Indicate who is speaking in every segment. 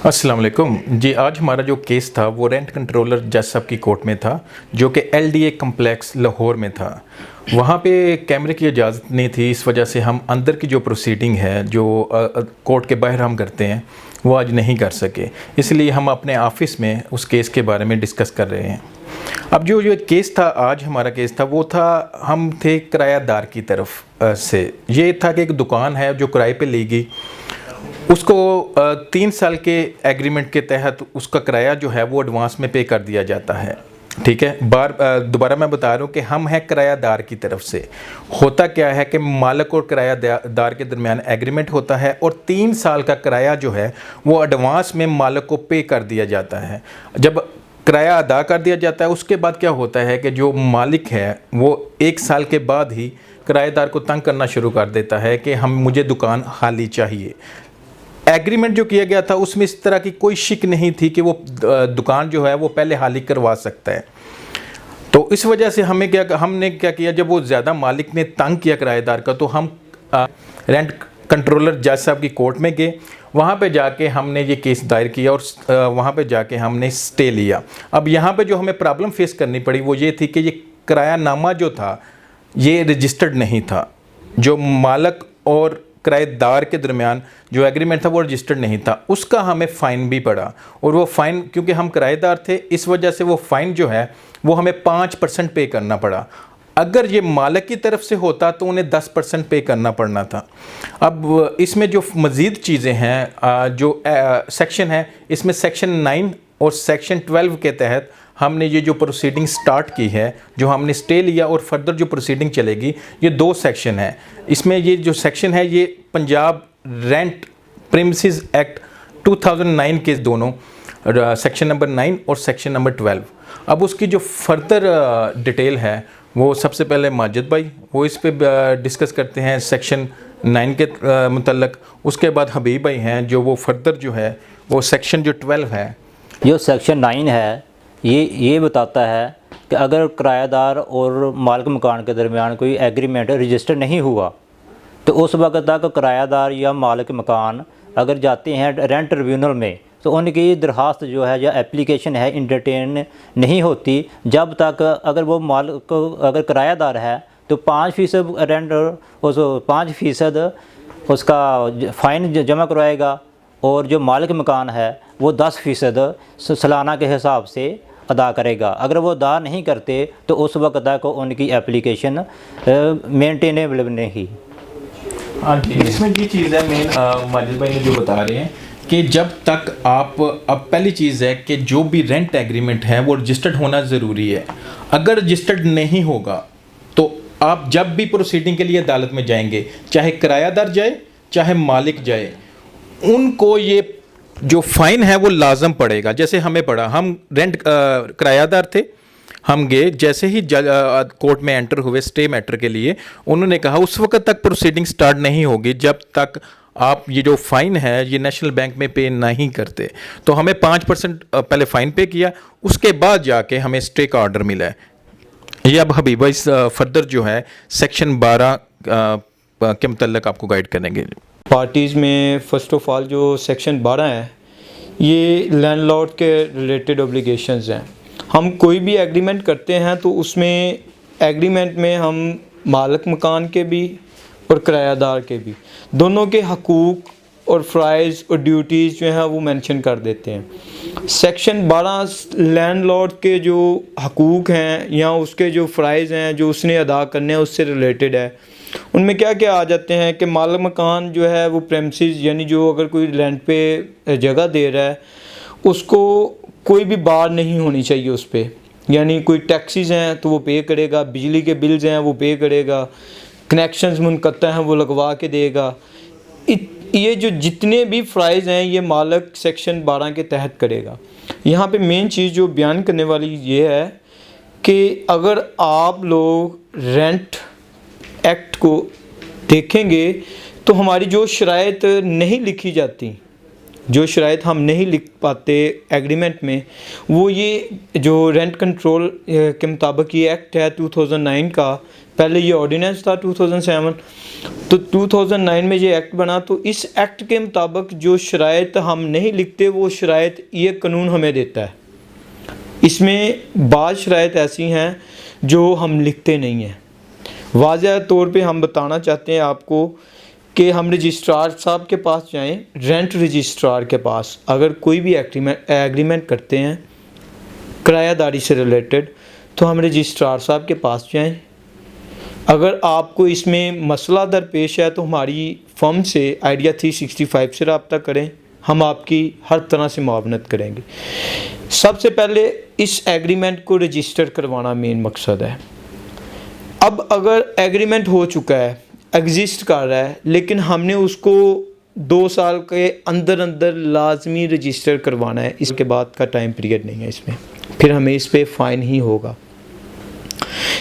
Speaker 1: अस्सलाम वालेकुम जी। आज हमारा जो केस था वो रेंट कंट्रोलर जज साहब की कोर्ट में था, जो कि एलडीए कम्प्लेक्स लाहौर में था। वहाँ पे कैमरे की इजाज़त नहीं थी, इस वजह से हम अंदर की जो प्रोसीडिंग है जो कोर्ट के बाहर हम करते हैं वो आज नहीं कर सके। इसलिए हम अपने ऑफिस में उस केस के बारे में डिस्कस कर रहे हैं। अब जो केस था, आज हमारा केस था, वो था हम थे किरायादार की तरफ से। ये था कि एक दुकान है जो किराए पे ली गई, उसको 3 साल के एग्रीमेंट के तहत उसका किराया जो है वो एडवांस में पे कर दिया जाता है। ठीक है, दोबारा मैं बता रहा हूँ कि हम हैं किरायादार की तरफ से। होता क्या है कि मालिक और किरायादार के दरमियान एग्रीमेंट होता है और 3 साल का किराया जो है वो एडवांस में मालिक को पे कर दिया जाता है। जब किराया अदा कर दिया जाता है उसके बाद क्या होता है कि जो मालिक है वो 1 साल के बाद ही किराएदार को तंग करना शुरू कर देता है कि मुझे दुकान खाली चाहिए। एग्रीमेंट जो किया गया था उसमें इस तरह की कोई शिक नहीं थी कि वो दुकान जो है वो पहले खाली करवा सकता है। तो इस वजह से हमने क्या किया, जब वो ज़्यादा मालिक ने तंग किया किराएदार का, तो हम रेंट कंट्रोलर जज साहब की कोर्ट में गए। वहाँ पे जाके हमने ये केस दायर किया और वहाँ पे जाके हमने स्टे लिया। अब यहाँ पे जो हमें प्रॉब्लम फेस करनी पड़ी वो ये थी कि ये किरायानामा जो था ये रजिस्टर्ड नहीं था। जो मालिक और किराएदार के दरमियान जो एग्रीमेंट था वो रजिस्टर्ड नहीं था। उसका हमें फ़ाइन भी पड़ा, और वो फ़ाइन क्योंकि हम किराएदार थे इस वजह से वो फ़ाइन जो है वो हमें 5% पे करना पड़ा। अगर ये मालिक की तरफ से होता तो उन्हें 10% पे करना पड़ना था। अब इसमें जो मज़ीद चीज़ें हैं, जो सेक्शन है, इसमें सेक्शन 9 और सेक्शन 12 के तहत हमने ये जो प्रोसीडिंग स्टार्ट की है, जो हमने स्टे लिया और फर्दर जो प्रोसीडिंग चलेगी, ये 2 सेक्शन है। इसमें ये जो सेक्शन है ये पंजाब रेंट प्रीमिसेस एक्ट 2009 के दोनों, सेक्शन नंबर 9 और सेक्शन नंबर 12। अब उसकी जो फर्दर डिटेल है वो सबसे पहले माजिद भाई वो इस पे डिस्कस करते हैं सेक्शन 9 के मुतल्लक। उसके बाद हबीब भाई हैं जो वो फर्दर जो है वो सेक्शन जो 12 है,
Speaker 2: जो सेक्शन 9 है ये बताता है कि अगर किराएदार और मालिक मकान के दरमियान कोई एग्रीमेंट रजिस्टर नहीं हुआ तो उस वक्त तक किराएदार या मालिक मकान अगर जाते हैं रेंट ट्रिब्यूनल में तो उनकी दरख्वास्त जो है या एप्लीकेशन है इंटरटेन नहीं होती जब तक अगर वो मालिक अगर किराएदार है तो 5% रेंट उस 5% उसका फ़ाइन जमा करवाएगा, और जो मालिक मकान है वो 10% सालाना के हिसाब से अदा करेगा। अगर वो अदा नहीं करते तो उस वक्त तक उनकी एप्लीकेशन मेंटेनेबल नहीं।
Speaker 1: हाँ जी, इसमें ये चीज़ है मेन माजिद भाई ने जो बता रहे हैं कि जब तक अब पहली चीज़ है कि जो भी रेंट एग्रीमेंट है वो रजिस्टर्ड होना ज़रूरी है। अगर रजिस्टर्ड नहीं होगा तो आप जब भी प्रोसीडिंग के लिए अदालत में जाएंगे, चाहे किरायादार जाए चाहे मालिक जाए, उनको ये जो फ़ाइन है वो लाजम पड़ेगा। जैसे हमें पड़ा, हम किरायादार थे, हम गए, जैसे ही कोर्ट में एंटर हुए स्टे मैटर के लिए, उन्होंने कहा उस वक्त तक प्रोसीडिंग स्टार्ट नहीं होगी जब तक आप ये जो फ़ाइन है ये नेशनल बैंक में पे नहीं करते। तो हमें 5% पहले फ़ाइन पे किया, उसके बाद जाके हमें स्टे का ऑर्डर मिला है। ये अब हबीबा इस फर्दर जो है सेक्शन 12 के मतलब आपको गाइड करेंगे।
Speaker 3: पार्टीज़ में फ़र्स्ट ऑफ ऑल जो सेक्शन 12 है ये लैंडलॉर्ड के रिलेटेड ऑब्लिगेशंस हैं। हम कोई भी एग्रीमेंट करते हैं तो उसमें एग्रीमेंट में हम मालिक मकान के भी और किरायादार के भी दोनों के हकूक़ और फ़राइज़ और ड्यूटीज़ जो हैं वो मेंशन कर देते हैं। सेक्शन 12 लैंडलॉर्ड के जो हकूक़ हैं या उसके जो फ़राइज़ हैं जो उसने अदा करने हैं उससे रिलेटेड है। उनमें क्या क्या आ जाते हैं कि मालिक मकान जो है वो प्रेमिसेस यानी जो अगर कोई रेंट पे जगह दे रहा है उसको कोई भी बार नहीं होनी चाहिए उस पर, यानी कोई टैक्सीज़ हैं तो वो पे करेगा, बिजली के बिल्स हैं वो पे करेगा, कनेक्शंस मुनक़ता हैं वो लगवा के देगा। ये जो जितने भी फ़राइज़ हैं ये मालिक सेक्शन 12 के तहत करेगा। यहाँ पे मेन चीज़ जो बयान करने वाली ये है कि अगर आप लोग रेंट एक्ट को देखेंगे तो हमारी जो शराइत नहीं लिखी जाती जो शराइत हम नहीं लिख पाते एग्रीमेंट में, वो ये जो रेंट कंट्रोल के मुताबिक ये एक्ट है 2009 का, पहले ये ऑर्डिनेंस था 2007, तो 2009 में ये एक्ट बना। तो इस एक्ट के मुताबिक जो शराइत हम नहीं लिखते वो शराइत ये कानून हमें देता है। इसमें बाज़ शराइत ऐसी हैं जो हम लिखते नहीं हैं। वाज़ह तौर पे हम बताना चाहते हैं आपको कि हम रजिस्ट्रार साहब के पास जाएं, रेंट रजिस्ट्रार के पास अगर कोई भी एग्रीमेंट करते हैं किरायादारी से रिलेटेड, तो हम रजिस्ट्रार साहब के पास जाएं। अगर आपको इसमें मसला दरपेश है तो हमारी फर्म से आइडिया 365 से रब्ता करें, हम आपकी हर तरह से मुआवनत करेंगे। सबसे पहले इस एग्रीमेंट को रजिस्टर करवाना मेन मकसद है। अब अगर एग्रीमेंट हो चुका है, एग्जिस्ट कर रहा है, लेकिन हमने उसको 2 साल के अंदर अंदर लाजमी रजिस्टर करवाना है, इसके बाद का टाइम पीरियड नहीं है इसमें, फिर हमें इस पे फ़ाइन ही होगा।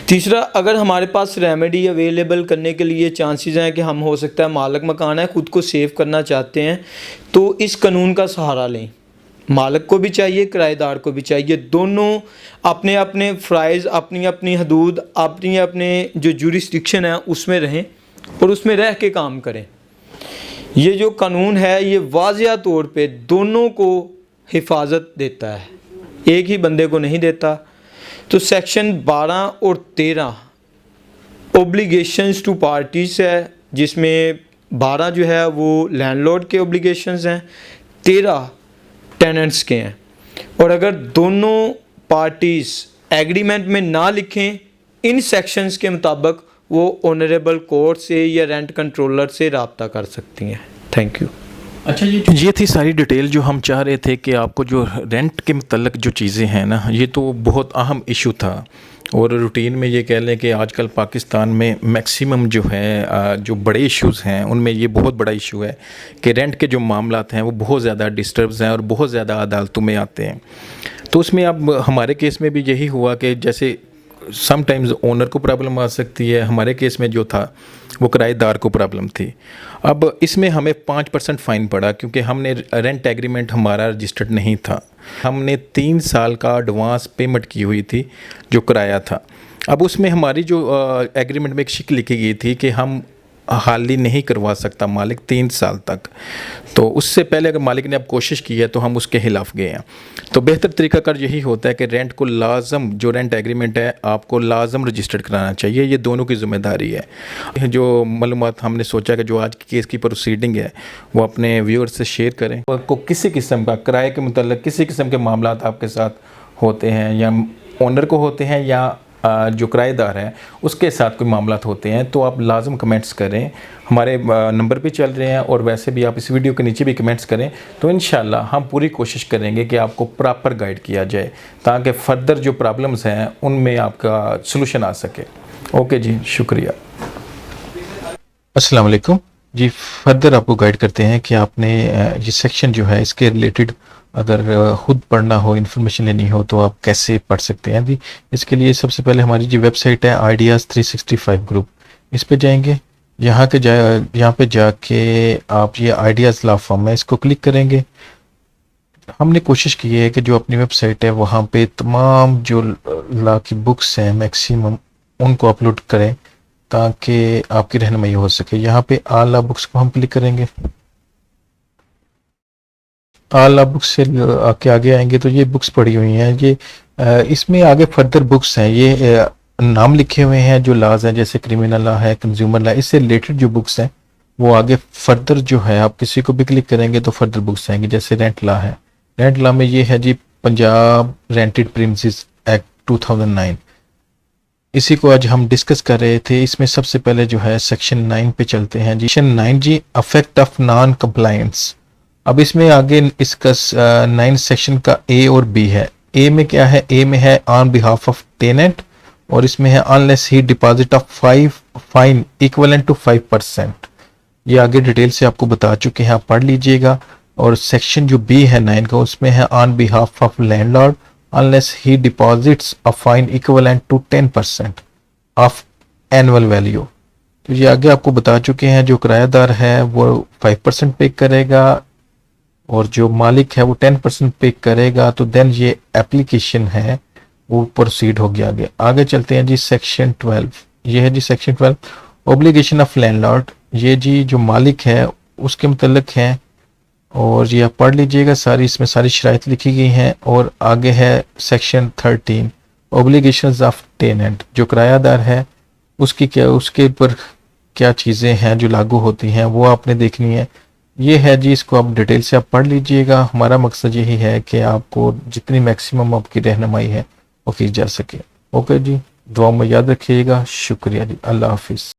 Speaker 3: तीसरा, अगर हमारे पास रेमेडी अवेलेबल करने के लिए चांसेस हैं कि हम हो सकता है मालिक मकान है ख़ुद को सेव करना चाहते हैं, तो इस कानून का सहारा लें। मालिक को भी चाहिए, किराएदार को भी चाहिए, दोनों अपने अपने फ़राइज़, अपनी अपनी हदूद, अपनी अपने जो जुरिस्डिक्शन है उसमें रहें और उसमें रह के काम करें। ये जो कानून है ये वाज़िया तौर पे दोनों को हिफाजत देता है, एक ही बंदे को नहीं देता। तो सेक्शन 12 और 13 ओब्लिगेशंस टू पार्टीज़ है, जिसमें 12 जो है वो लैंडलॉर्ड के ओब्लिगेशंस हैं, 13 टेनेंट्स के हैं। और अगर दोनों पार्टीज़ एग्रीमेंट में ना लिखें इन सेक्शंस के मुताबिक, वो ऑनरेबल कोर्ट से या रेंट कंट्रोलर से रब्ता कर सकती हैं। Thank you.
Speaker 1: अच्छा, ये थी सारी डिटेल जो हम चाह रहे थे कि आपको जो रेंट के मतलब जो चीज़ें हैं ना, ये तो बहुत अहम इशू था। और रूटीन में ये कह लें कि आजकल पाकिस्तान में मैक्सिमम जो है जो बड़े इश्यूज़ हैं उनमें ये बहुत बड़ा इशू है कि रेंट के जो मामलात हैं वो बहुत ज़्यादा डिस्टर्ब्स हैं और बहुत ज़्यादा अदालतों में आते हैं। तो उसमें अब हमारे केस में भी यही हुआ कि जैसे समटाइम्स ओनर को प्रॉब्लम आ सकती है, हमारे केस में जो था वो किराएदार को प्रॉब्लम थी। अब इसमें हमें 5% फ़ाइन पड़ा क्योंकि हमने रेंट एग्रीमेंट हमारा रजिस्टर्ड नहीं था। हमने 3 साल का एडवांस पेमेंट की हुई थी जो किराया था। अब उसमें हमारी जो एग्रीमेंट में एक शिक लिखी गई थी कि हम हाली नहीं करवा सकता मालिक 3 साल तक। तो उससे पहले अगर मालिक ने अब कोशिश की है तो हम उसके खिलाफ गए हैं। तो बेहतर तरीकाकार यही होता है कि रेंट को लाजम, जो रेंट एग्रीमेंट है आपको लाजम रजिस्टर्ड कराना चाहिए, ये दोनों की ज़िम्मेदारी है। जो मालूमात हमने सोचा कि जो आज की केस की प्रोसीडिंग है वो अपने व्यूअर्स से शेयर करें। आपको किसी किस्म का किराए के मतलब किसी किस्म के मामलात आपके साथ होते हैं या ओनर को होते हैं या जो किराएदार है उसके साथ कोई मामलात होते हैं, तो आप लाजम कमेंट्स करें। हमारे नंबर पे चल रहे हैं और वैसे भी आप इस वीडियो के नीचे भी कमेंट्स करें, तो इंशाल्लाह हम पूरी कोशिश करेंगे कि आपको प्रॉपर गाइड किया जाए ताकि फ़र्दर जो प्रॉब्लम्स हैं उनमें आपका सलूशन आ सके। ओके जी, शुक्रिया। अस्सलाम वालेकुम जी। फर्दर आपको गाइड करते हैं कि आपने ये सेक्शन जो है इसके रिलेटेड अगर ख़ुद पढ़ना हो, इन्फॉर्मेशन लेनी हो तो आप कैसे पढ़ सकते हैं जी। इसके लिए सबसे पहले हमारी जो वेबसाइट है आइडियाज़ 365 ग्रुप, इस पे जाएंगे। यहाँ पे जाके आप ये आइडियाज़ लॉ फॉर्म है इसको क्लिक करेंगे। हमने कोशिश की है कि जो अपनी वेबसाइट है वहाँ पे तमाम जो लॉ की बुक्स हैं मैक्सिमम उनको अपलोड करें ताकि आपकी रहनुमाई हो सके। यहाँ पे ऑल लॉ बुक्स को हम क्लिक करेंगे। ऑल लॉ बुक्स से आके आगे आएंगे तो ये बुक्स पड़ी हुई हैं। ये इसमें आगे फर्दर बुक्स हैं, ये नाम लिखे हुए हैं जो लॉज हैं, जैसे क्रिमिनल लॉ है, कंज्यूमर लॉ, इससे रिलेटेड जो बुक्स हैं वो आगे फर्दर जो है आप किसी को भी क्लिक करेंगे तो फर्दर बुक्स आएंगे। जैसे रेंट लॉ है, रेंट लॉ में ये है जी पंजाब रेंटेड प्रीमिसेस एक्ट 2009, इसी को आज हम डिस्कस कर रहे थे। इसमें सबसे पहले जो है सेक्शन 9 पे चलते हैं जी। सेक्शन 9 जी, अफेक्ट ऑफ नॉन कंप्लायंस। अब इसमें आगे इसका 9 सेक्शन का ए और बी है। ए में क्या है? ए में है ऑन बिहाफ ऑफ टेनेंट और इसमें है unless he deposit of 5 fine equivalent to 5%। ये आगे डिटेल से आपको बता चुके हैं, आप पढ़ लीजिएगा। और सेक्शन जो बी है 9 का उसमें है on behalf of landlord unless he deposits a fine equivalent to 10% of annual value. तो ये आगे आपको बता चुके हैं। जो किराएदार है वो 5% पे करेगा और जो मालिक है वो 10% पे करेगा, तो देन ये एप्लीकेशन है वो प्रोसीड हो गया आगे। आगे चलते हैं जी सेक्शन 12। ये है जी सेक्शन 12 ऑब्लिगेशन ऑफ लैंडलॉर्ड। ये जी जो मालिक है उसके मुतल्लिक है, और ये आप पढ़ लीजिएगा सारी, इसमें सारी शराइत लिखी गई हैं। और आगे है सेक्शन 13 ऑब्लिगेशंस ऑफ टेनेंट। जो किरायादार है उसकी क्या, उसके ऊपर क्या चीज़ें हैं जो लागू होती हैं वो आपने देखनी है। ये है जी, इसको आप डिटेल से आप पढ़ लीजिएगा। हमारा मकसद यही है कि आपको जितनी मैक्सिमम आपकी रहनुमाई है वो की जा सके। ओके जी, दुआ में याद रखिएगा। शुक्रिया जी, अल्लाह हाफिज़।